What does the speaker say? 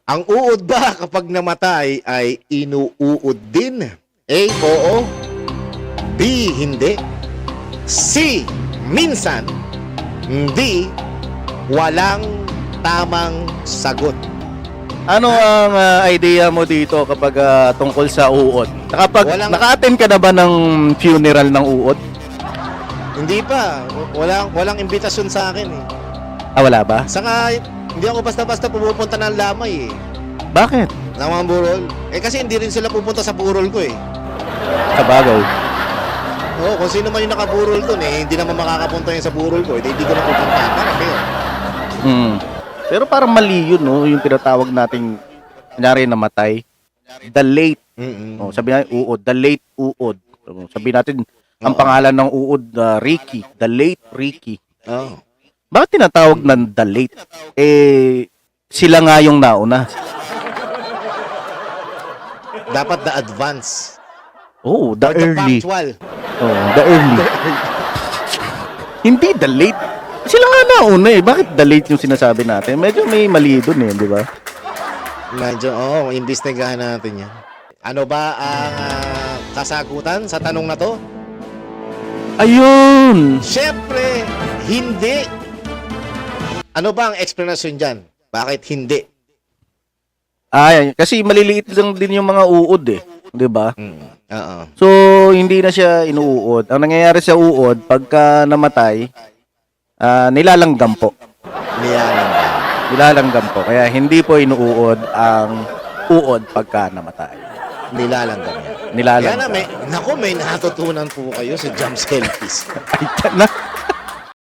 Ang uod ba kapag namatay ay inuuod din? A. Oo. B. Hindi. C. Minsan. D. Walang tamang sagot. Ano ang idea mo dito kapag tungkol sa uod? Naka-attend ka na ba ng funeral ng uod? Hindi pa. Walang imbitasyon sa akin eh. Wala ba? Saka hindi ako basta-basta pumupunta ng lamay eh. Bakit? Ng mga burol. Kasi hindi rin sila pupunta sa burol ko eh. Sabagay. Oo, kung sino man yung nakaburol dun hindi naman makakapunta yun sa burol ko. Hindi ko na pupunta. Parang kayo. Pero parang mali yun, no? Yung tinatawag nating, kunyari namatay. The late. Sabi natin, uod. The late uod. Sabi natin, ang pangalan ng uod, Ricky. The late Ricky. Oh. Bakit tinatawag ng the late? Sila nga yung nauna. Dapat the advance. Oh, the Or the early. punctual. Oh, the early. Hindi the late. Sila nga nauna eh. Bakit the late yung sinasabi natin? Medyo may mali dun eh, di ba? Medyo, imbestigahan natin yan. Ano ba ang kasagutan sa tanong na to? Ayun! Siyempre, hindi. Ano ba ang explanation dyan? Bakit hindi? Kasi maliliit lang din yung mga uod eh. Di ba? Oo. So, hindi na siya inuuod. Ang nangyayari sa uod, pagka namatay, nilalanggam po. Nilalanggam po. Kaya hindi po inuuod ang uod pagka namatay. Nilalanggam yan. Nilalanggam. Kaya na, may natutunan po kayo sa Jam Selfies. Ay,